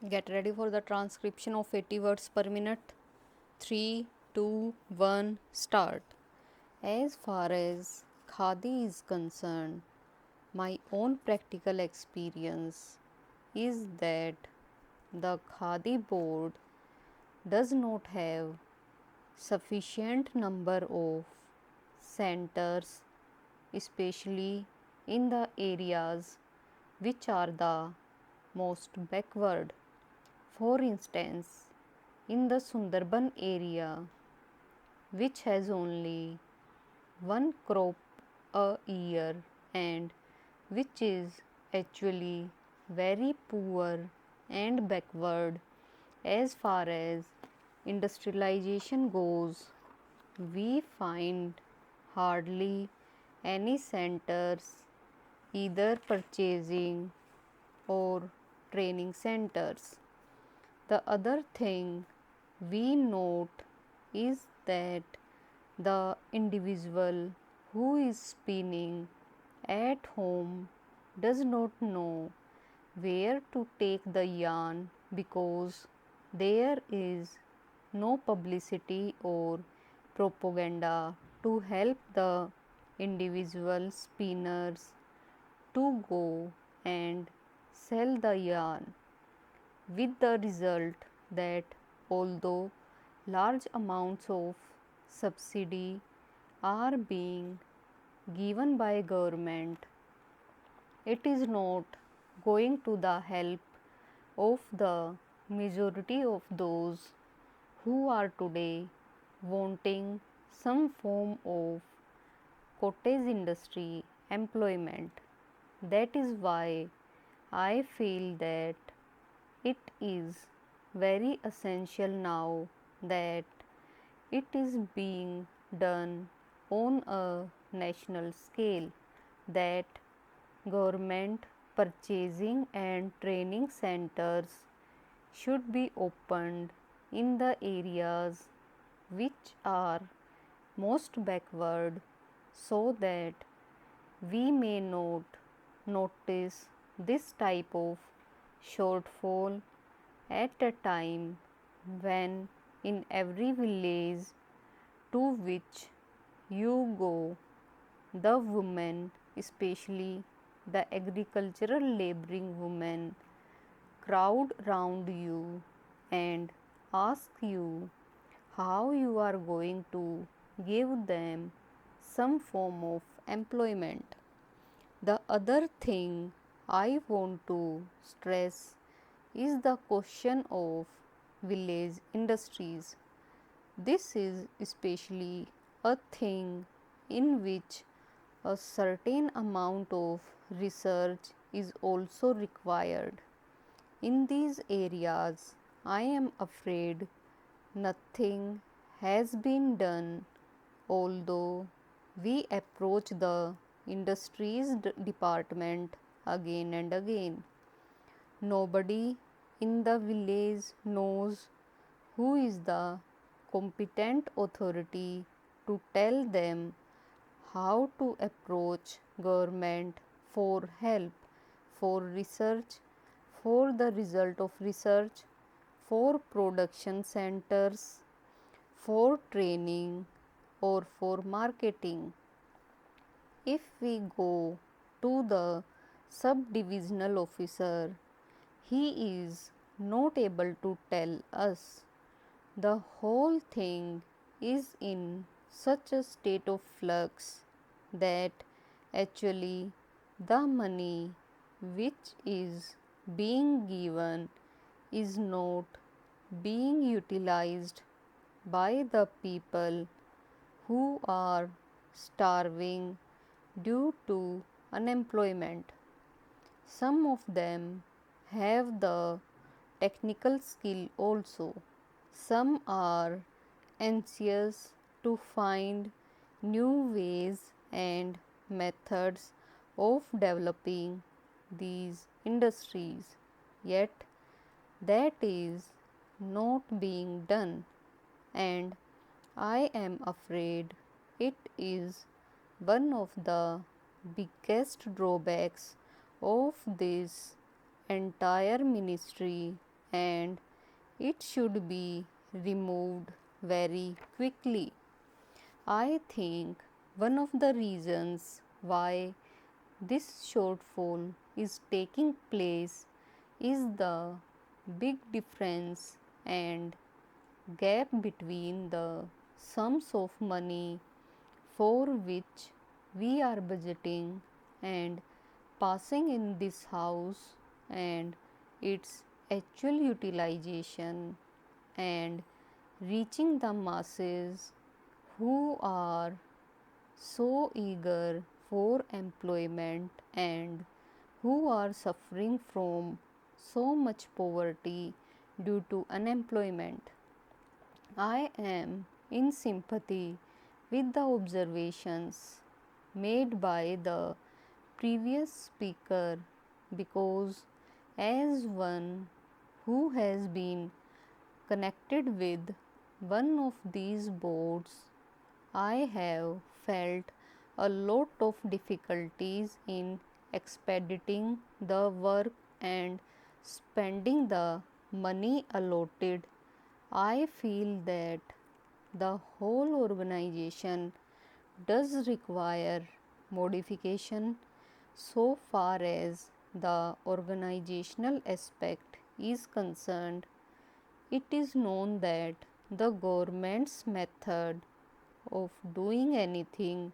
Get ready for the transcription of 80 words per minute. 3, 2, 1, start. As far as Khadi is concerned, my own practical experience is that the Khadi board does not have sufficient number of centers, especially in the areas which are the most backward. For instance, in the Sundarban area, which has only one crop a year and which is actually very poor and backward as far as industrialization goes, we find hardly any centers either purchasing or training centers. The other thing we note is that the individual who is spinning at home does not know where to take the yarn because there is no publicity or propaganda to help the individual spinners to go and sell the yarn, with the result that although large amounts of subsidy are being given by government, it is not going to the help of the majority of those who are today wanting some form of cottage industry employment. That is why I feel that it is very essential now that it is being done on a national scale, that government purchasing and training centers should be opened in the areas which are most backward so that we may not notice this type of shortfall at a time when in every village to which you go, the women, especially the agricultural laboring women, crowd round you and ask you how you are going to give them some form of employment. The other thing I want to stress is the question of village industries. This is especially a thing in which a certain amount of research is also required. In these areas, I am afraid nothing has been done, although we approach the industries department again and again. Nobody in the village knows who is the competent authority to tell them how to approach government for help, for research, for the result of research, for production centers, for training, or for marketing. If we go to the sub-divisional officer, he is not able to tell us. The whole thing is in such a state of flux that actually the money which is being given is not being utilized by the people who are starving due to unemployment. Some of them have the technical skill also. Some are anxious to find new ways and methods of developing these industries, yet that is not being done, and I am afraid it is one of the biggest drawbacks of this entire ministry and it should be removed very quickly. I think one of the reasons why this shortfall is taking place is the big difference and gap between the sums of money for which we are budgeting and passing in this house and its actual utilization and reaching the masses who are so eager for employment and who are suffering from so much poverty due to unemployment. I am in sympathy with the observations made by the previous speaker because, as one who has been connected with one of these boards, I have felt a lot of difficulties in expediting the work and spending the money allotted. I feel that the whole organization does require modification so far as the organizational aspect is concerned. It is known that the government's method of doing anything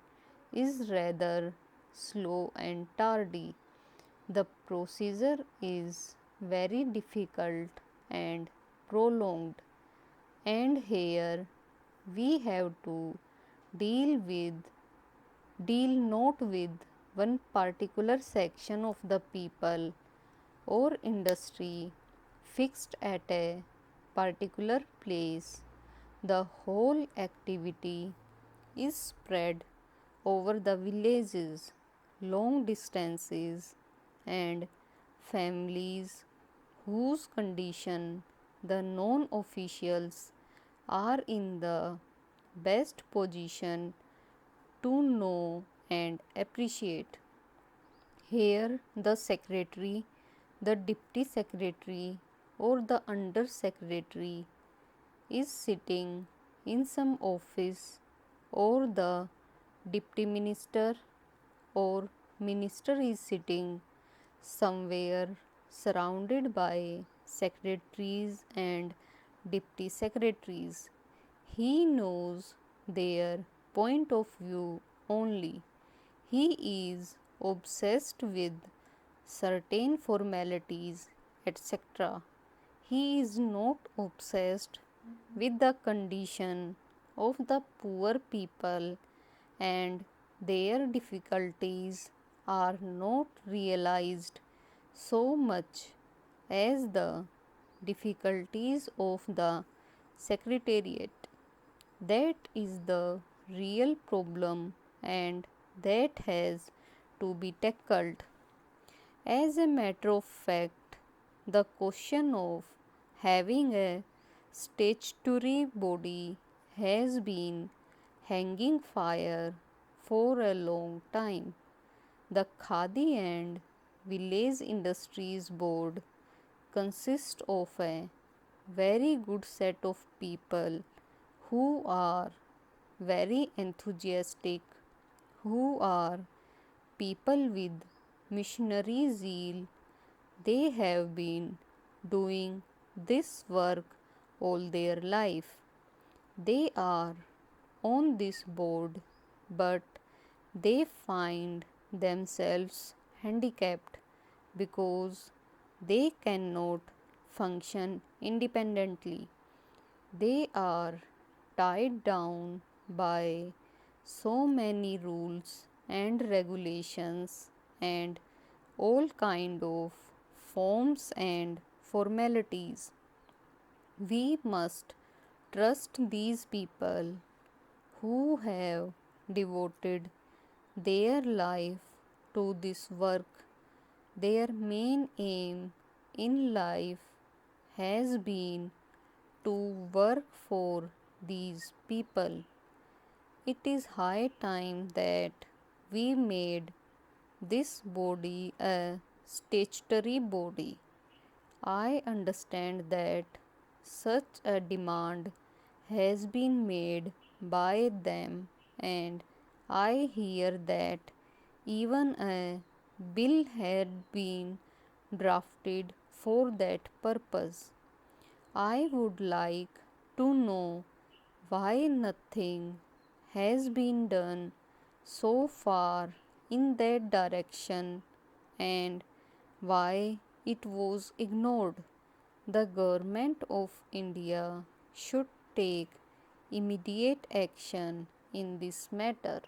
is rather slow and tardy. The procedure is very difficult and prolonged, and here we have to deal with deal not with one particular section of the people or industry fixed at a particular place. The whole activity is spread over the villages, long distances, and families whose condition the non officials are in the best position to know and appreciate. Here, the secretary, the deputy secretary, or the under secretary is sitting in some office, or the deputy minister or minister is sitting somewhere surrounded by secretaries and deputy secretaries. He knows their point of view only. He is obsessed with certain formalities, etc. He is not obsessed with the condition of the poor people, and their difficulties are not realized so much as the difficulties of the secretariat. That is the real problem, and that has to be tackled. As a matter of fact, the question of having a statutory body has been hanging fire for a long time. The Khadi and Village Industries Board consists of a very good set of people who are very enthusiastic, who are people with missionary zeal. They have been doing this work all their life. They are on this board, but they find themselves handicapped because they cannot function independently. They are tied down by so many rules and regulations and all kind of forms and formalities. We must trust these people who have devoted their life to this work. Their main aim in life has been to work for these people. It is high time that we made this body a statutory body. I understand that such a demand has been made by them, and I hear that even a bill had been drafted for that purpose. I would like to know why nothing has been done so far in that direction and why it was ignored. The government of India should take immediate action in this matter.